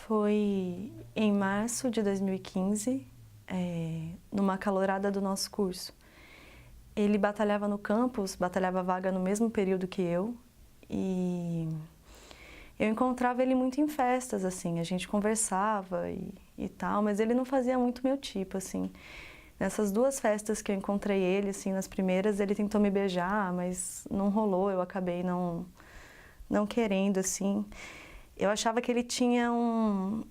Foi em março de 2015, numa calorada do nosso curso. Ele batalhava no campus, batalhava vaga no mesmo período que eu, e eu encontrava ele muito em festas, assim, a gente conversava e tal, mas ele não fazia muito meu tipo, assim. Nessas duas festas que eu encontrei ele, assim, nas primeiras, ele tentou me beijar, mas não rolou, eu acabei não querendo, assim. Eu achava que ele tinha um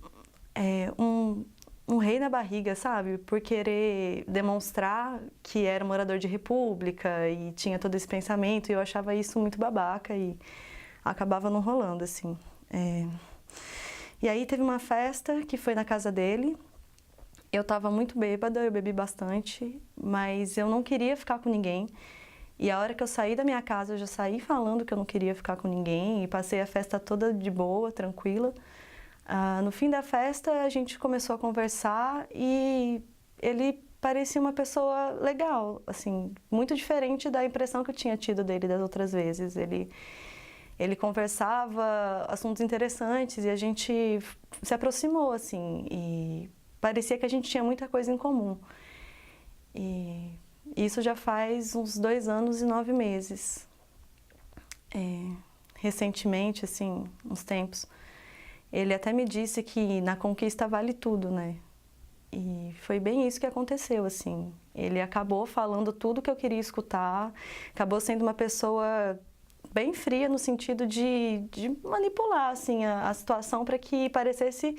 rei na barriga, sabe? Por querer demonstrar que era morador de república e tinha todo esse pensamento, e eu achava isso muito babaca e acabava não rolando, assim. E aí teve uma festa que foi na casa dele. Eu tava muito bêbada, eu bebi bastante, mas eu não queria ficar com ninguém. E a hora que eu saí da minha casa, eu já saí falando que eu não queria ficar com ninguém e passei a festa toda de boa, tranquila. No fim da festa, a gente começou a conversar e ele parecia uma pessoa legal, assim, muito diferente da impressão que eu tinha tido dele das outras vezes. Ele conversava assuntos interessantes e a gente se aproximou, assim, e parecia que a gente tinha muita coisa em comum. E isso já faz uns 2 anos e 9 meses. Recentemente, assim, uns tempos, ele até me disse que na conquista vale tudo, né? E foi bem isso que aconteceu, assim. Ele acabou falando tudo que eu queria escutar, acabou sendo uma pessoa bem fria no sentido de manipular, assim, a situação para que parecesse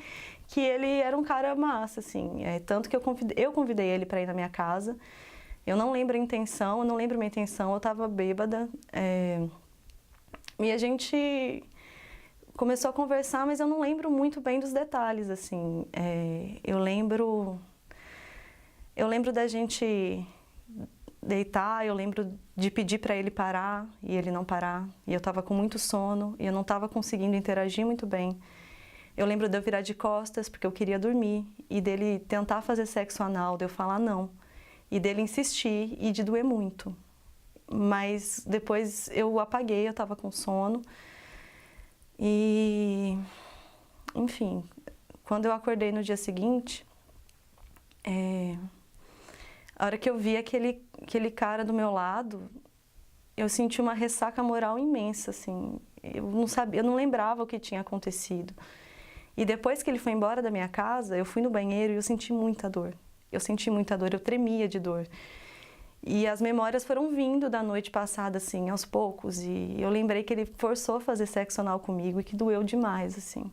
que ele era um cara massa, assim. Tanto que eu convidei ele para ir na minha casa. Eu não lembro a intenção, eu não lembro minha intenção, eu estava bêbada. E a gente começou a conversar, mas eu não lembro muito bem dos detalhes, assim. Eu lembro da gente deitar, eu lembro de pedir para ele parar e ele não parar. E eu estava com muito sono e eu não estava conseguindo interagir muito bem. Eu lembro de eu virar de costas porque eu queria dormir e dele tentar fazer sexo anal, de eu falar não. E dele insistir e de doer muito. Mas depois eu apaguei, eu estava com sono. E, enfim, quando eu acordei no dia seguinte, a hora que eu vi aquele cara do meu lado, eu senti uma ressaca moral imensa, assim. Eu não sabia, eu não lembrava o que tinha acontecido. E depois que ele foi embora da minha casa, eu fui no banheiro e eu senti muita dor. Eu senti muita dor, eu tremia de dor. E as memórias foram vindo da noite passada, assim, aos poucos. E eu lembrei que ele forçou a fazer sexo anal comigo e que doeu demais, assim.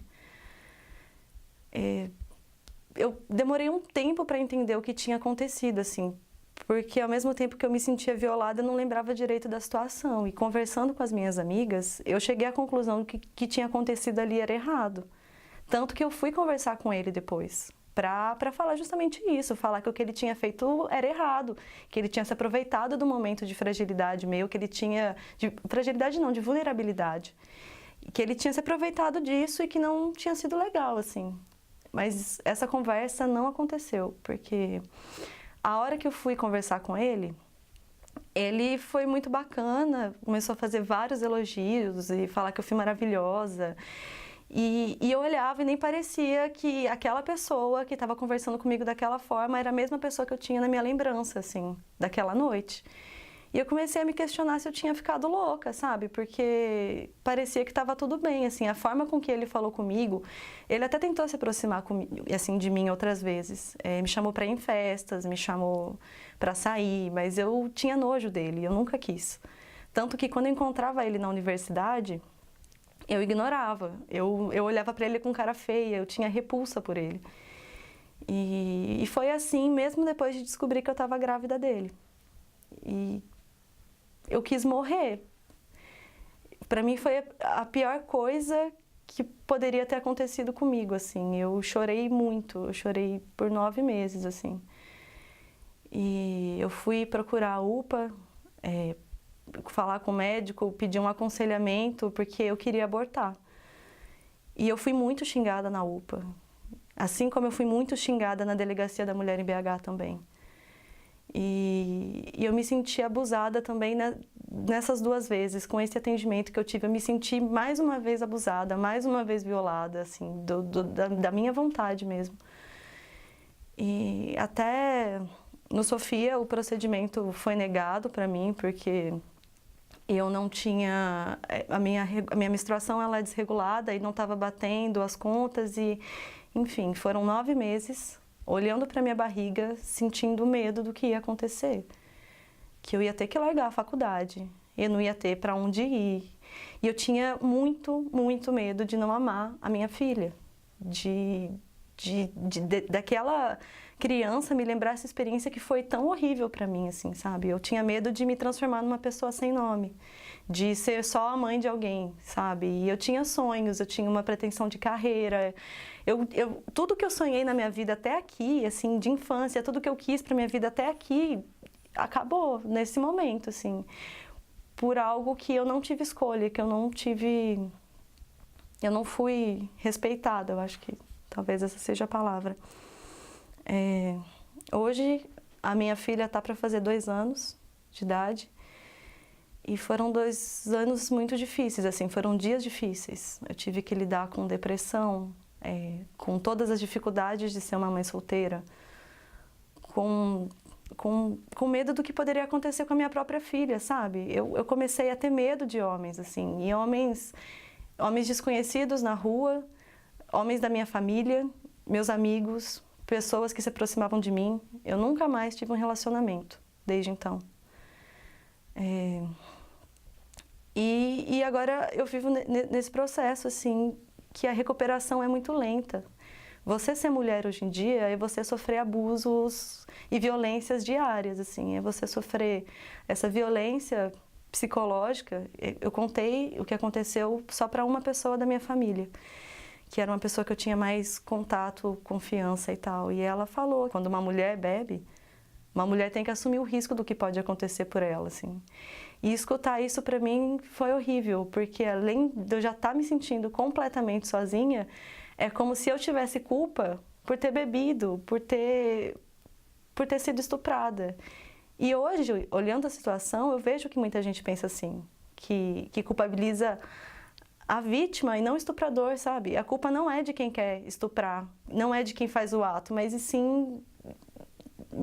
Eu demorei um tempo para entender o que tinha acontecido, assim. Porque ao mesmo tempo que eu me sentia violada, eu não lembrava direito da situação. E conversando com as minhas amigas, eu cheguei à conclusão que o que tinha acontecido ali era errado. Tanto que eu fui conversar com ele depois, para falar justamente isso, falar que o que ele tinha feito era errado, que ele tinha se aproveitado do momento de fragilidade meu, que ele tinha, de fragilidade não, de vulnerabilidade, que ele tinha se aproveitado disso e que não tinha sido legal, assim. Mas essa conversa não aconteceu, porque a hora que eu fui conversar com ele foi muito bacana, começou a fazer vários elogios e falar que eu fui maravilhosa. E eu olhava e nem parecia que aquela pessoa que estava conversando comigo daquela forma era a mesma pessoa que eu tinha na minha lembrança, assim, daquela noite. E eu comecei a me questionar se eu tinha ficado louca, sabe? Porque parecia que estava tudo bem, assim, a forma com que ele falou comigo, ele até tentou se aproximar comigo, assim, de mim outras vezes. Me chamou para ir em festas, me chamou para sair, mas eu tinha nojo dele, eu nunca quis. Tanto que quando eu encontrava ele na universidade, eu ignorava, eu olhava para ele com cara feia, eu tinha repulsa por ele. E foi assim mesmo depois de descobrir que eu estava grávida dele. E eu quis morrer. Para mim foi a pior coisa que poderia ter acontecido comigo, assim. Eu chorei muito, eu chorei por 9 meses, assim. E eu fui procurar a UPA, falar com o médico, pedir um aconselhamento, porque eu queria abortar. E eu fui muito xingada na UPA, assim como eu fui muito xingada na Delegacia da Mulher em BH também. E eu me senti abusada também nessas 2 vezes, com esse atendimento que eu tive, eu me senti mais uma vez abusada, mais uma vez violada, assim, da minha vontade mesmo. E até no Sofia o procedimento foi negado para mim, porque eu não tinha... A minha menstruação ela é desregulada e não estava batendo as contas e... Enfim, foram 9 meses olhando para minha barriga, sentindo medo do que ia acontecer. Que eu ia ter que largar a faculdade, eu não ia ter para onde ir. E eu tinha muito, muito medo de não amar a minha filha. Daquela criança me lembrar essa experiência que foi tão horrível para mim, assim, sabe? Eu tinha medo de me transformar numa pessoa sem nome, de ser só a mãe de alguém, sabe? E eu tinha sonhos, eu tinha uma pretensão de carreira. Tudo que eu sonhei na minha vida até aqui, assim, de infância, tudo que eu quis para minha vida até aqui, acabou nesse momento, assim, por algo que eu não tive escolha, que eu não fui respeitada, eu acho que talvez essa seja a palavra. Hoje a minha filha está para fazer 2 anos de idade e foram 2 anos muito difíceis, assim, foram dias difíceis. Eu tive que lidar com depressão, com todas as dificuldades de ser uma mãe solteira, com medo do que poderia acontecer com a minha própria filha, sabe? Eu comecei a ter medo de homens, assim, e homens desconhecidos na rua, homens da minha família, meus amigos, pessoas que se aproximavam de mim. Eu nunca mais tive um relacionamento desde então. E agora eu vivo nesse processo, assim, que a recuperação é muito lenta. Você ser mulher hoje em dia é você sofrer abusos e violências diárias, assim, é você sofrer essa violência psicológica. Eu contei o que aconteceu só para uma pessoa da minha família, que era uma pessoa que eu tinha mais contato, confiança e tal. E ela falou, quando uma mulher bebe, uma mulher tem que assumir o risco do que pode acontecer por ela, assim. E escutar isso para mim foi horrível, porque além de eu já estar me sentindo completamente sozinha, é como se eu tivesse culpa por ter bebido, por ter sido estuprada. E hoje, olhando a situação, eu vejo que muita gente pensa assim, que culpabiliza a vítima e não o estuprador, sabe? A culpa não é de quem quer estuprar, não é de quem faz o ato, mas e sim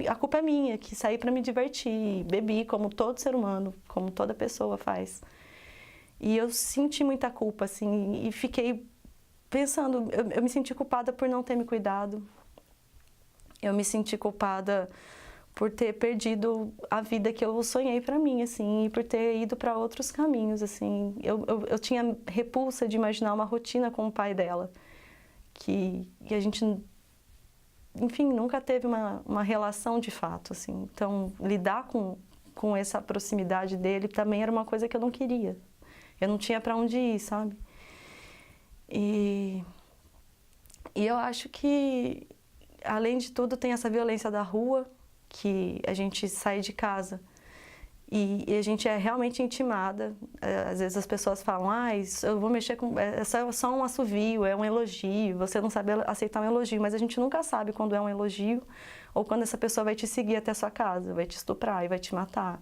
a culpa é minha, que saí para me divertir, bebi como todo ser humano, como toda pessoa faz. E eu senti muita culpa, assim, e fiquei pensando, eu me senti culpada por não ter me cuidado. Eu me senti culpada por ter perdido a vida que eu sonhei para mim, assim, e por ter ido para outros caminhos, assim. Eu tinha repulsa de imaginar uma rotina com o pai dela, que a gente, enfim, nunca teve uma relação de fato, assim. Então, lidar com essa proximidade dele também era uma coisa que eu não queria. Eu não tinha para onde ir, sabe? E eu acho que, além de tudo, tem essa violência da rua, que a gente sai de casa e a gente é realmente intimada. Às vezes as pessoas falam, eu vou mexer com... É só um assovio, é um elogio, você não sabe aceitar um elogio, mas a gente nunca sabe quando é um elogio ou quando essa pessoa vai te seguir até a sua casa, vai te estuprar e vai te matar.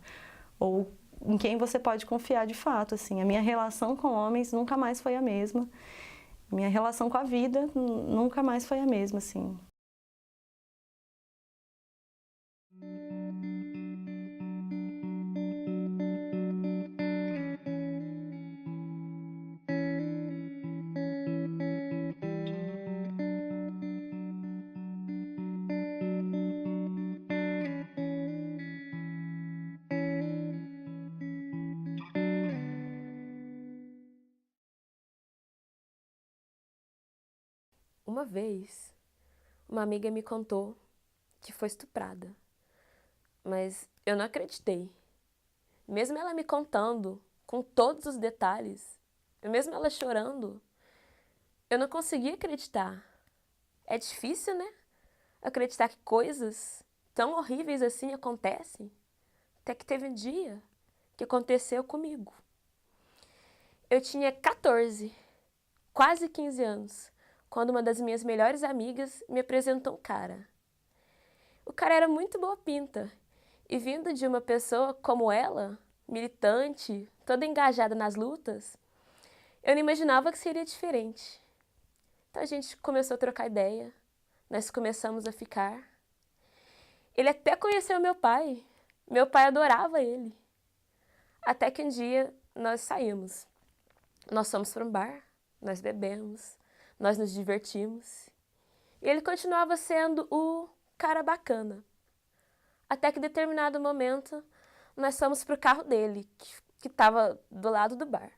Ou em quem você pode confiar de fato, assim. A minha relação com homens nunca mais foi a mesma. Minha relação com a vida nunca mais foi a mesma, assim. Uma vez, uma amiga me contou que foi estuprada, mas eu não acreditei. Mesmo ela me contando, com todos os detalhes, mesmo ela chorando, eu não conseguia acreditar. É difícil, né? Acreditar que coisas tão horríveis assim acontecem. Até que teve um dia que aconteceu comigo. Eu tinha 14, quase 15 anos, quando uma das minhas melhores amigas me apresentou um cara. O cara era muito boa pinta, e vindo de uma pessoa como ela, militante, toda engajada nas lutas, eu não imaginava que seria diferente. Então a gente começou a trocar ideia, nós começamos a ficar. Ele até conheceu meu pai adorava ele. Até que um dia nós saímos. Nós fomos para um bar, nós bebemos, nós nos divertimos. E ele continuava sendo o cara bacana. Até que em determinado momento nós fomos para o carro dele, que estava do lado do bar.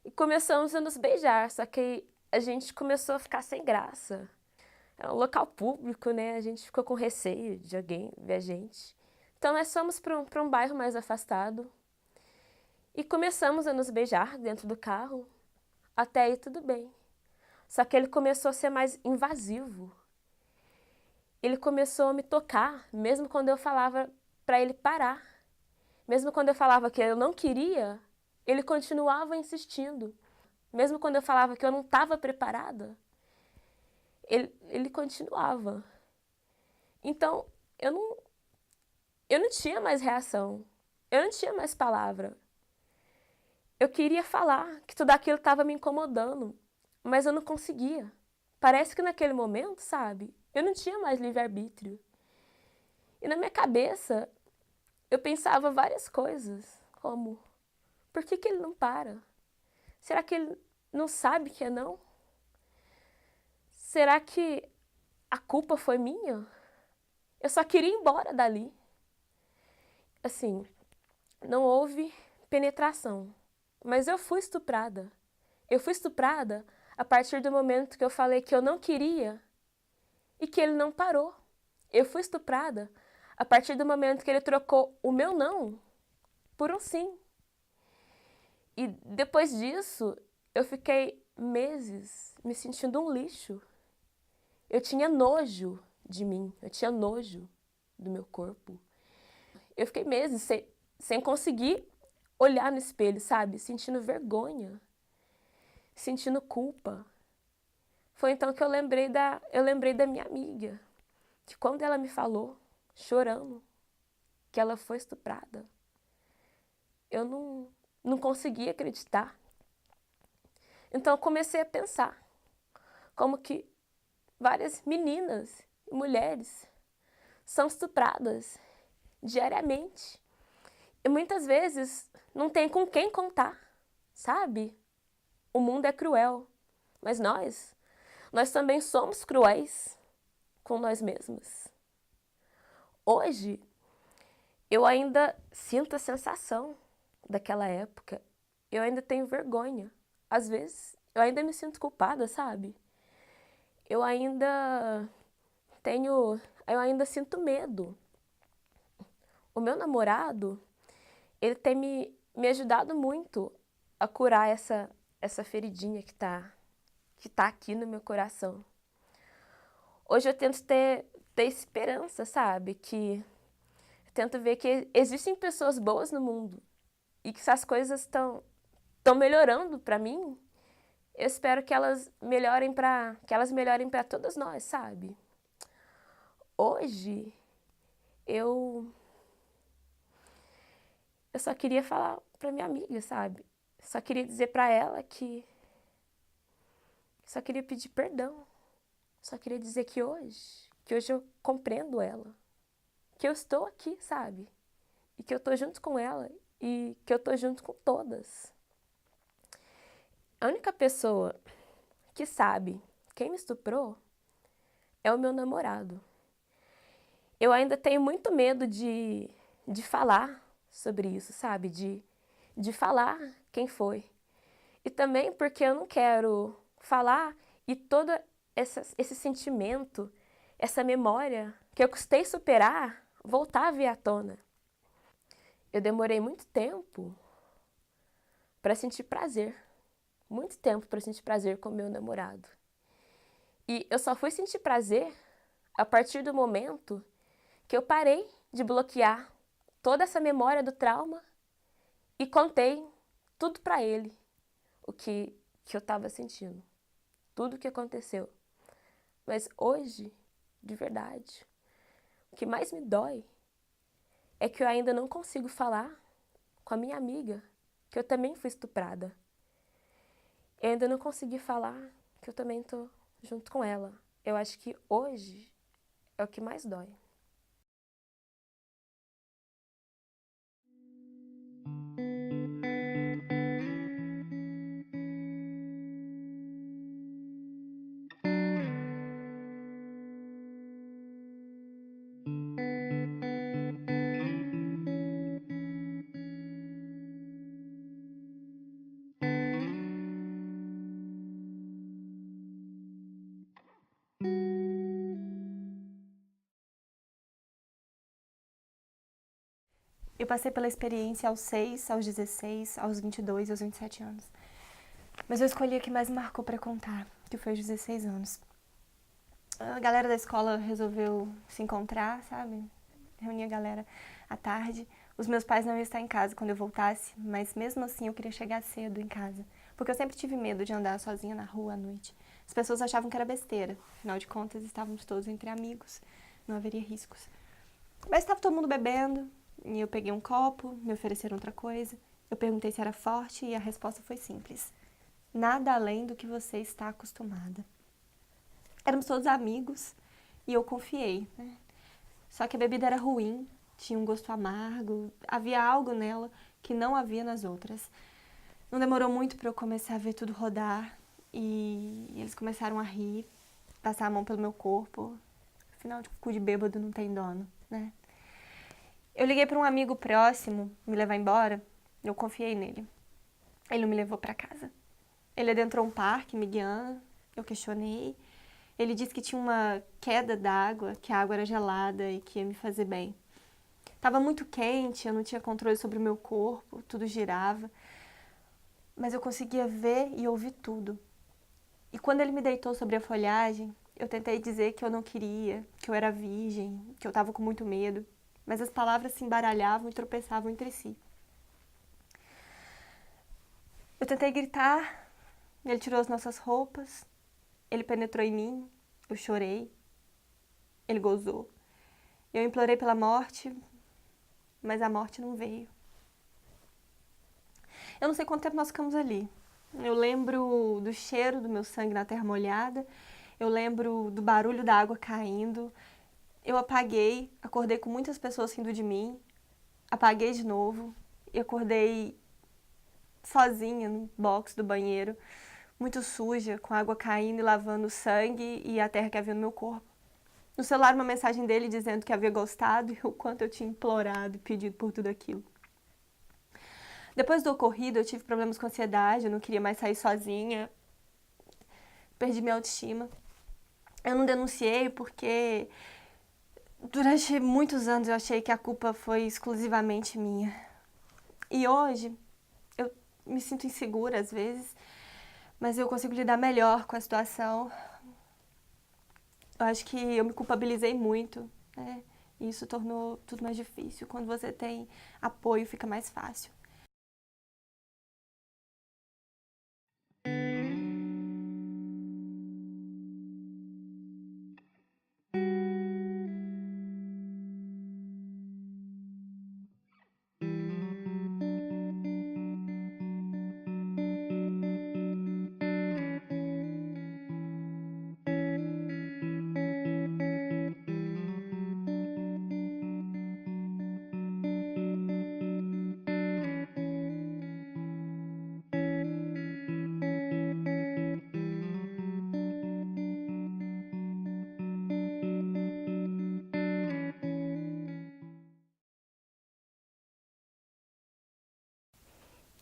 E começamos a nos beijar, só que a gente começou a ficar sem graça. É um local público, né? A gente ficou com receio de alguém ver a gente. Então nós fomos para um bairro mais afastado e começamos a nos beijar dentro do carro. Até aí tudo bem. Só que ele começou a ser mais invasivo. Ele começou a me tocar, mesmo quando eu falava para ele parar. Mesmo quando eu falava que eu não queria, ele continuava insistindo. Mesmo quando eu falava que eu não estava preparada, ele continuava. Então, eu não tinha mais reação. Eu não tinha mais palavra. Eu queria falar que tudo aquilo estava me incomodando, mas eu não conseguia. Parece que naquele momento, sabe, eu não tinha mais livre-arbítrio. E na minha cabeça, eu pensava várias coisas, como, por que ele não para? Será que ele não sabe que é não? Será que a culpa foi minha? Eu só queria ir embora dali. Assim, não houve penetração, mas eu fui estuprada. Eu fui estuprada a partir do momento que eu falei que eu não queria e que ele não parou. Eu fui estuprada a partir do momento que ele trocou o meu não por um sim. E depois disso, eu fiquei meses me sentindo um lixo. Eu tinha nojo de mim, eu tinha nojo do meu corpo. Eu fiquei meses sem conseguir olhar no espelho, sabe? Sentindo vergonha, sentindo culpa. Foi então que eu lembrei da minha amiga, que quando ela me falou, chorando, que ela foi estuprada, eu não conseguia acreditar. Então eu comecei a pensar como que várias meninas e mulheres são estupradas diariamente. E muitas vezes não tem com quem contar, sabe? O mundo é cruel, mas nós também somos cruéis com nós mesmos. Hoje, eu ainda sinto a sensação daquela época. Eu ainda tenho vergonha. Às vezes, eu ainda me sinto culpada, sabe? Eu ainda sinto medo. O meu namorado, ele tem me ajudado muito a curar essa feridinha que tá aqui no meu coração. Hoje eu tento ter esperança, sabe? Eu tento ver que existem pessoas boas no mundo e que se as coisas estão melhorando para mim, eu espero que elas melhorem para todas nós, sabe? Hoje eu só queria falar para minha amiga, sabe? Só queria dizer para ela que só queria pedir perdão. Só queria dizer que hoje eu compreendo ela. Que eu estou aqui, sabe? E que eu tô junto com ela e que eu tô junto com todas. A única pessoa que sabe quem me estuprou é o meu namorado. Eu ainda tenho muito medo de falar sobre isso, sabe? De falar quem foi. E também porque eu não quero falar e todo esse sentimento, essa memória que eu custei superar, voltar a vir à tona. Eu demorei muito tempo para sentir prazer. Muito tempo para sentir prazer com o meu namorado. E eu só fui sentir prazer a partir do momento que eu parei de bloquear toda essa memória do trauma e contei tudo para ele, o que eu estava sentindo, tudo o que aconteceu. Mas hoje, de verdade, o que mais me dói é que eu ainda não consigo falar com a minha amiga que eu também fui estuprada. Eu ainda não consegui falar que eu também tô junto com ela. Eu acho que hoje é o que mais dói. Eu passei pela experiência aos 6, aos 16, aos 22 e aos 27 anos. Mas eu escolhi a que mais me marcou para contar, que foi aos 16 anos. A galera da escola resolveu se encontrar, sabe? Reunir a galera à tarde. Os meus pais não iam estar em casa quando eu voltasse, mas mesmo assim eu queria chegar cedo em casa. Porque eu sempre tive medo de andar sozinha na rua à noite. As pessoas achavam que era besteira. Afinal de contas, estávamos todos entre amigos. Não haveria riscos. Mas estava todo mundo bebendo. E eu peguei um copo, me ofereceram outra coisa. Eu perguntei se era forte e a resposta foi simples. Nada além do que você está acostumada. Éramos todos amigos e eu confiei, né? Só que a bebida era ruim, tinha um gosto amargo, havia algo nela que não havia nas outras. Não demorou muito para eu começar a ver tudo rodar e eles começaram a rir, passar a mão pelo meu corpo. Afinal, de cu de bêbado não tem dono, né? Eu liguei para um amigo próximo me levar embora, eu confiei nele. Ele me levou para casa. Ele adentrou um parque me guiando, eu questionei. Ele disse que tinha uma queda d'água, que a água era gelada e que ia me fazer bem. Estava muito quente, eu não tinha controle sobre o meu corpo, tudo girava. Mas eu conseguia ver e ouvir tudo. E quando ele me deitou sobre a folhagem, eu tentei dizer que eu não queria, que eu era virgem, que eu estava com muito medo. Mas as palavras se embaralhavam e tropeçavam entre si. Eu tentei gritar, ele tirou as nossas roupas, ele penetrou em mim, eu chorei, ele gozou. Eu implorei pela morte, mas a morte não veio. Eu não sei quanto tempo nós ficamos ali. Eu lembro do cheiro do meu sangue na terra molhada, eu lembro do barulho da água caindo. Eu apaguei, acordei com muitas pessoas rindo de mim, apaguei de novo e acordei sozinha no box do banheiro, muito suja, com água caindo e lavando o sangue e a terra que havia no meu corpo. No celular, uma mensagem dele dizendo que havia gostado e o quanto eu tinha implorado e pedido por tudo aquilo. Depois do ocorrido, eu tive problemas com ansiedade, eu não queria mais sair sozinha, perdi minha autoestima. Eu não denunciei porque durante muitos anos eu achei que a culpa foi exclusivamente minha. E hoje, eu me sinto insegura às vezes, mas eu consigo lidar melhor com a situação. Eu acho que eu me culpabilizei muito, né? E isso tornou tudo mais difícil. Quando você tem apoio, fica mais fácil.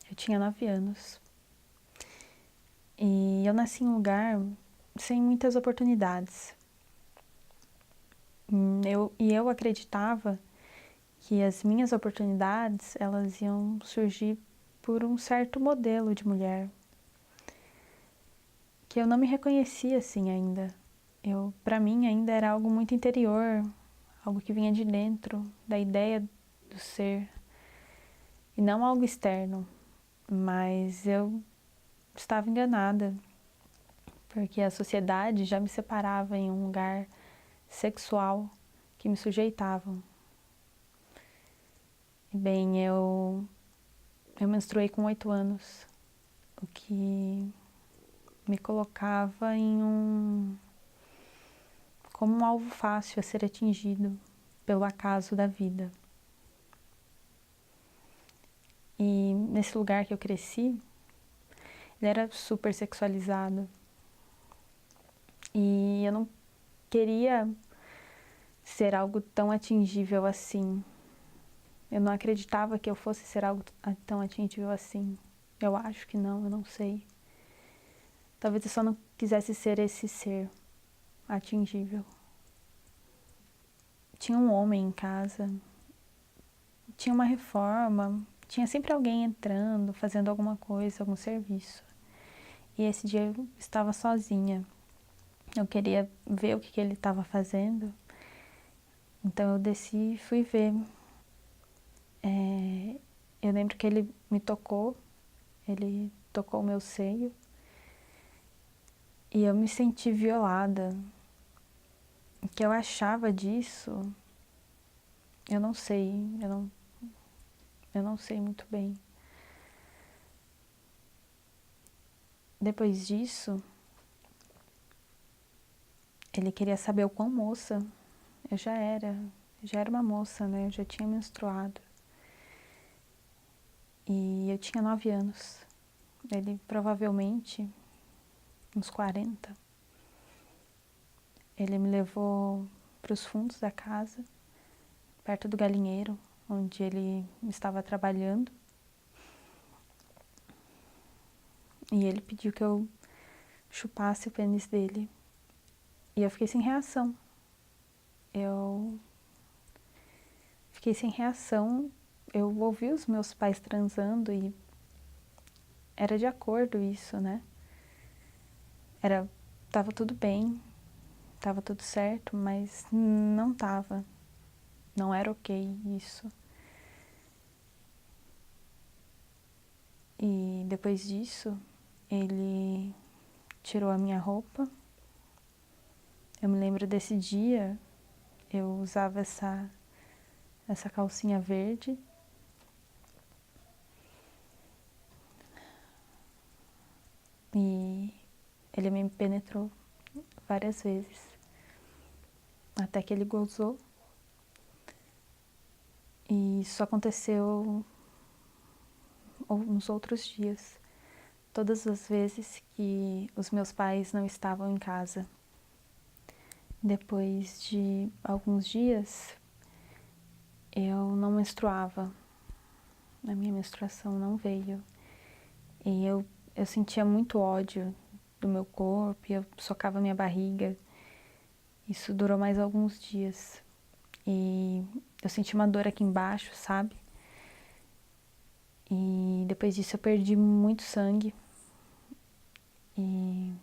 Eu tinha 9 anos. E eu nasci em um lugar sem muitas oportunidades. Eu acreditava que as minhas oportunidades, elas iam surgir por um certo modelo de mulher. Que eu não me reconhecia assim ainda. Para mim ainda era algo muito interior, algo que vinha de dentro, da ideia do ser. E não algo externo. Mas eu estava enganada, porque a sociedade já me separava em um lugar sexual que me sujeitavam. Bem, eu Eu menstruei com 8 anos, o que me colocava como um alvo fácil a ser atingido pelo acaso da vida. E nesse lugar que eu cresci, ele era super sexualizado. E eu não queria ser algo tão atingível assim. Eu não acreditava que eu fosse ser algo tão atingível assim. Eu acho que não, eu não sei. Talvez eu só não quisesse ser esse ser atingível. Tinha um homem em casa, tinha uma reforma, tinha sempre alguém entrando, fazendo alguma coisa, algum serviço. E esse dia eu estava sozinha. Eu queria ver o que ele estava fazendo. Então eu desci e fui ver. Eu lembro que ele tocou o meu seio. E eu me senti violada. O que eu achava disso, eu não sei, eu não sei muito bem. Depois disso, ele queria saber o quão moça eu já era uma moça, né? Eu já tinha menstruado. E eu tinha 9 anos. Ele provavelmente, uns 40. Ele me levou para os fundos da casa, perto do galinheiro, onde ele estava trabalhando. E ele pediu que eu chupasse o pênis dele. E eu fiquei sem reação. Eu fiquei sem reação. Eu ouvi os meus pais transando e era de acordo isso, né? Tava tudo bem, tava tudo certo, mas não tava. Não era ok isso. E depois disso, ele tirou a minha roupa. Eu me lembro desse dia, eu usava essa calcinha verde. E ele me penetrou várias vezes, até que ele gozou. E isso aconteceu nos outros dias, todas as vezes que os meus pais não estavam em casa. Depois de alguns dias, eu não menstruava, a minha menstruação não veio. E eu sentia muito ódio do meu corpo, e eu socava minha barriga. Isso durou mais alguns dias. E eu senti uma dor aqui embaixo, sabe? E depois disso eu perdi muito sangue. E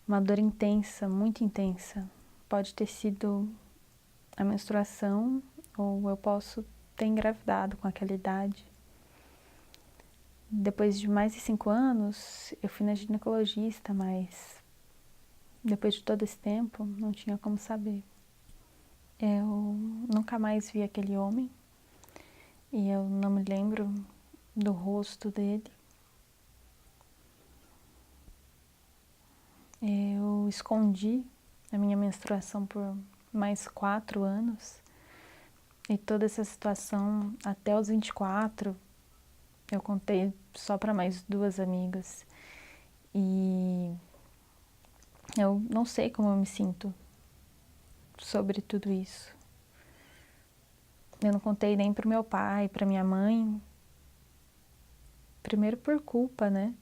uma dor intensa, muito intensa. Pode ter sido a menstruação, ou eu posso ter engravidado com aquela idade. Depois de mais de 5 anos, eu fui na ginecologista, mas depois de todo esse tempo, não tinha como saber. Eu nunca mais vi aquele homem e eu não me lembro do rosto dele. Eu escondi a minha menstruação por mais 4 anos e toda essa situação até os 24 eu contei só para mais 2 amigas. E eu não sei como eu me sinto sobre tudo isso. Eu não contei nem pro meu pai, pra minha mãe. Primeiro por culpa, né?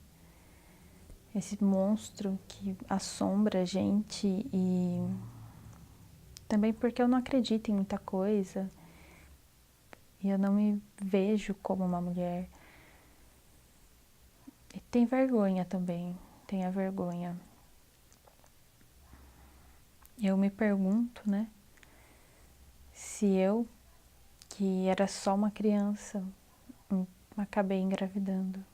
Esse monstro que assombra a gente, e também porque eu não acredito em muita coisa. E eu não me vejo como uma mulher. E tem vergonha também, tem a vergonha. Eu me pergunto, né? Se eu, que era só uma criança, acabei engravidando.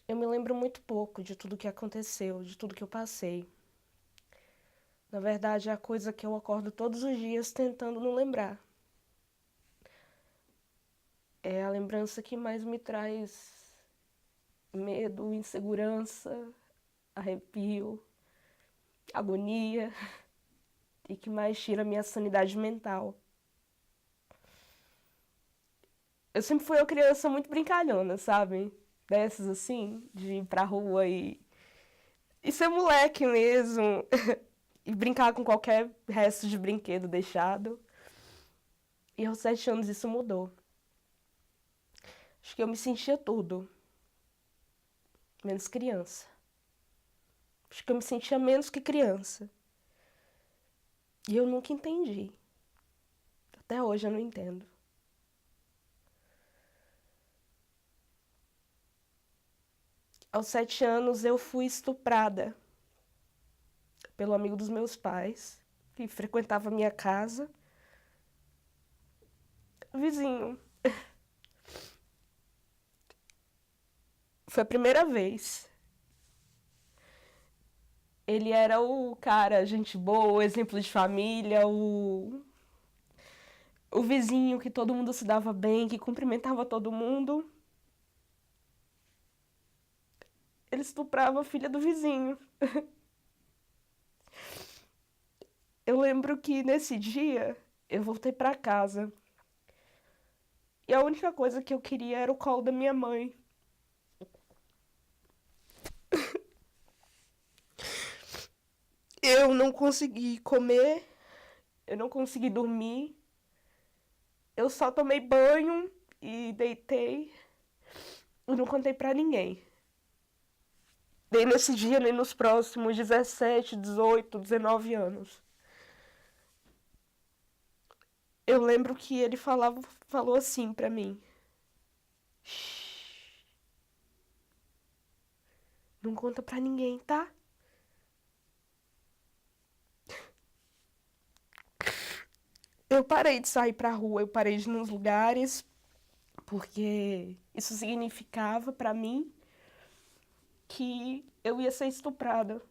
Eu me lembro muito pouco de tudo que aconteceu, de tudo que eu passei. Na verdade, é a coisa que eu acordo todos os dias tentando não lembrar. É a lembrança que mais me traz medo, insegurança, arrepio, agonia e que mais tira a minha sanidade mental. Eu sempre fui uma criança muito brincalhona, sabe? Dessas assim, de ir pra rua e ser moleque mesmo. E brincar com qualquer resto de brinquedo deixado. E aos 7 anos isso mudou. Acho que eu me sentia tudo, menos criança. Acho que eu me sentia menos que criança. E eu nunca entendi. Até hoje eu não entendo. Aos 7 anos eu fui estuprada pelo amigo dos meus pais, que frequentava a minha casa. Vizinho. Foi a primeira vez. Ele era o cara, gente boa, o exemplo de família, o vizinho que todo mundo se dava bem, que cumprimentava todo mundo. Ele estuprava a filha do vizinho. Eu lembro que nesse dia eu voltei pra casa. E a única coisa que eu queria era o colo da minha mãe. Eu não consegui comer, eu não consegui dormir. Eu só tomei banho e deitei. E não contei pra ninguém. Nem nesse dia, nem nos próximos 17, 18, 19 anos. Eu lembro que ele falou assim pra mim. Shhh. Não conta pra ninguém, tá? Eu parei de sair pra rua, eu parei de ir nos lugares, porque isso significava pra mim que eu ia ser estuprada.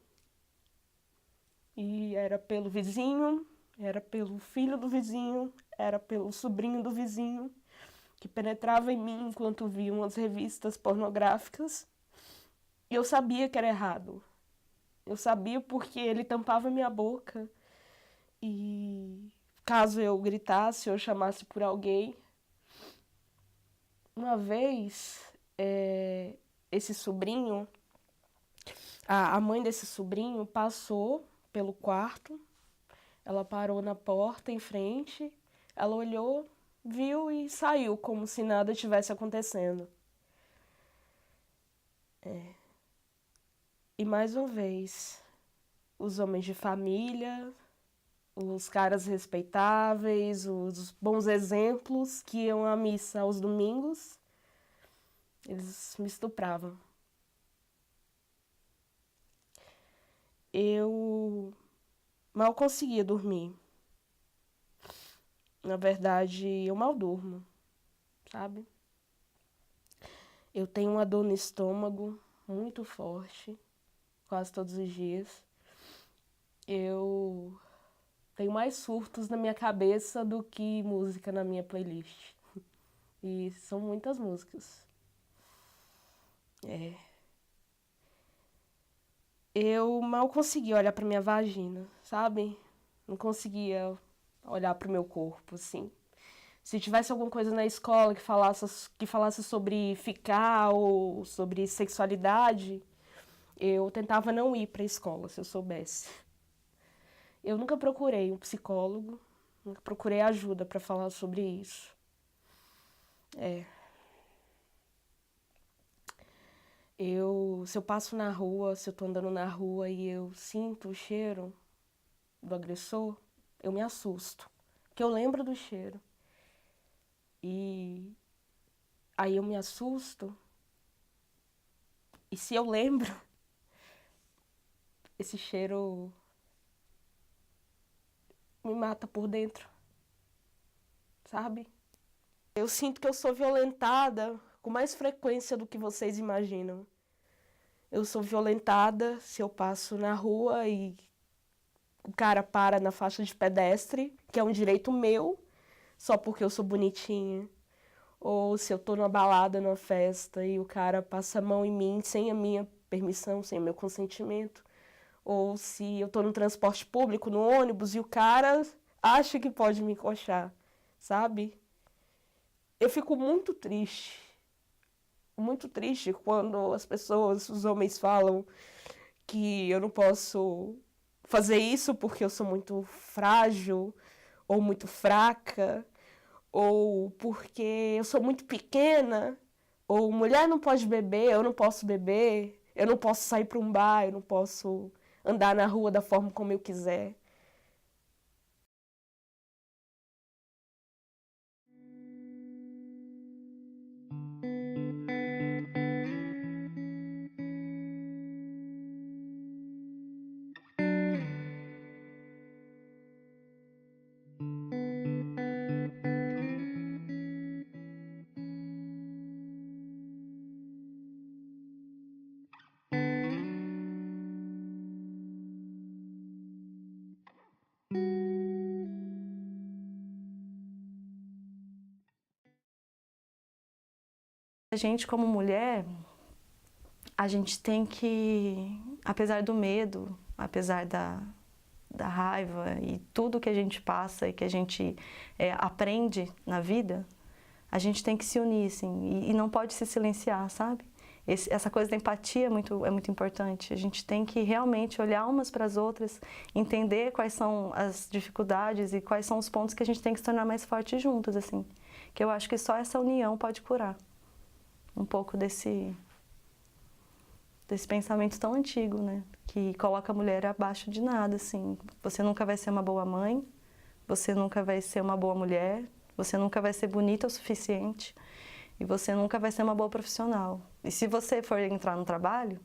E era pelo vizinho, era pelo filho do vizinho, era pelo sobrinho do vizinho, que penetrava em mim enquanto via umas revistas pornográficas. E eu sabia que era errado. Eu sabia porque ele tampava minha boca. E caso eu gritasse ou chamasse por alguém. Uma vez, esse sobrinho, a mãe desse sobrinho passou pelo quarto. Ela parou na porta em frente. Ela olhou, viu e saiu como se nada tivesse acontecendo. E mais uma vez, os homens de família, os caras respeitáveis, os bons exemplos que iam à missa aos domingos, eles me estupravam. Eu mal conseguia dormir. Na verdade, eu mal durmo, sabe? Eu tenho uma dor no estômago muito forte, quase todos os dias. Eu tenho mais surtos na minha cabeça do que música na minha playlist. E são muitas músicas. Eu mal conseguia olhar pra minha vagina, sabe? Não conseguia olhar pro meu corpo, assim. Se tivesse alguma coisa na escola que falasse sobre ficar ou sobre sexualidade, eu tentava não ir pra escola, se eu soubesse. Eu nunca procurei um psicólogo, nunca procurei ajuda pra falar sobre isso. Se eu passo na rua, se eu tô andando na rua e eu sinto o cheiro do agressor, eu me assusto, porque eu lembro do cheiro. E aí eu me assusto, e se eu lembro, esse cheiro me mata por dentro, sabe? Eu sinto que eu sou violentada com mais frequência do que vocês imaginam. Eu sou violentada se eu passo na rua e o cara para na faixa de pedestre, que é um direito meu, só porque eu sou bonitinha. Ou se eu tô numa balada, numa festa, e o cara passa a mão em mim sem a minha permissão, sem o meu consentimento. Ou se eu tô no transporte público, no ônibus, e o cara acha que pode me encoxar, sabe? Eu fico muito triste quando as pessoas, os homens falam que eu não posso fazer isso porque eu sou muito frágil ou muito fraca, ou porque eu sou muito pequena, ou mulher não pode beber, eu não posso beber, eu não posso sair para um bar, eu não posso andar na rua da forma como eu quiser. A gente, como mulher, a gente tem que, apesar do medo, apesar da raiva e tudo que a gente passa e que a gente aprende na vida, a gente tem que se unir, assim, e não pode se silenciar, sabe? Essa coisa da empatia é muito importante. A gente tem que realmente olhar umas para as outras, entender quais são as dificuldades e quais são os pontos que a gente tem que se tornar mais fortes juntas, assim. Que eu acho que só essa união pode curar um pouco desse pensamento tão antigo, né? Que coloca a mulher abaixo de nada, assim. Você nunca vai ser uma boa mãe, você nunca vai ser uma boa mulher, você nunca vai ser bonita o suficiente e você nunca vai ser uma boa profissional. E se você for entrar no trabalho,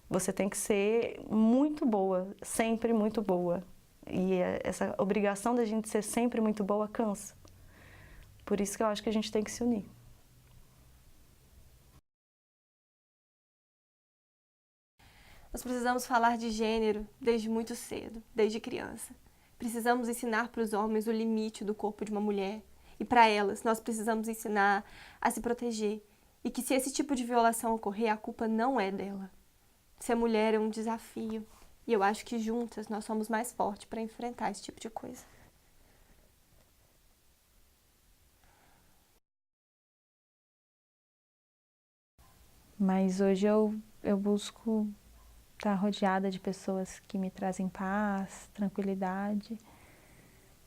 você tem que ser muito boa, sempre muito boa. E essa obrigação da gente ser sempre muito boa cansa. Por isso que eu acho que a gente tem que se unir. Nós precisamos falar de gênero desde muito cedo, desde criança. Precisamos ensinar para os homens o limite do corpo de uma mulher. E para elas, nós precisamos ensinar a se proteger. E que se esse tipo de violação ocorrer, a culpa não é dela. Ser mulher é um desafio. E eu acho que juntas nós somos mais fortes para enfrentar esse tipo de coisa. Mas hoje eu busco estar rodeada de pessoas que me trazem paz, tranquilidade,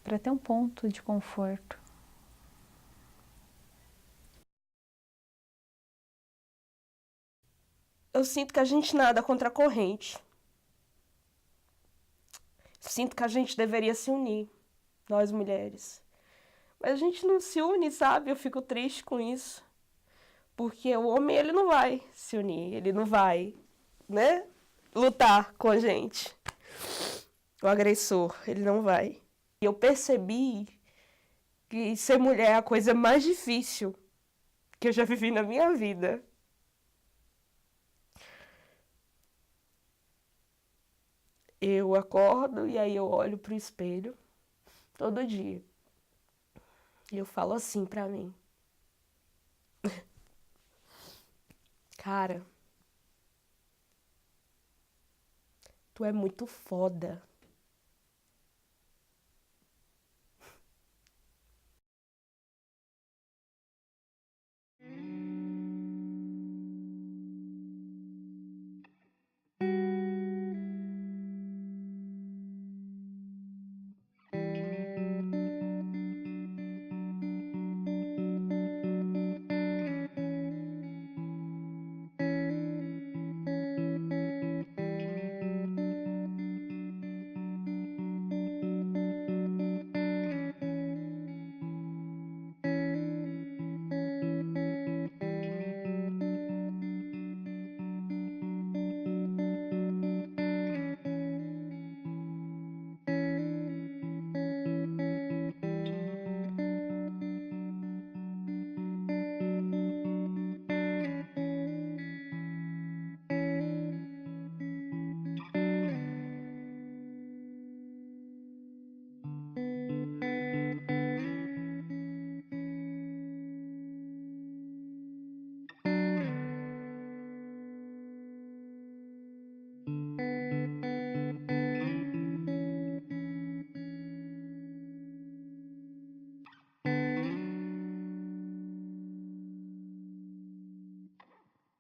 para ter um ponto de conforto. Eu sinto que a gente nada contra a corrente. Sinto que a gente deveria se unir, nós mulheres. Mas a gente não se une, sabe? Eu fico triste com isso. Porque o homem, ele não vai se unir, ele não vai, né, lutar com a gente. O agressor, ele não vai. E eu percebi que ser mulher é a coisa mais difícil que eu já vivi na minha vida. Eu acordo e aí eu olho pro espelho todo dia. E eu falo assim pra mim. Cara, tu é muito foda.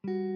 Música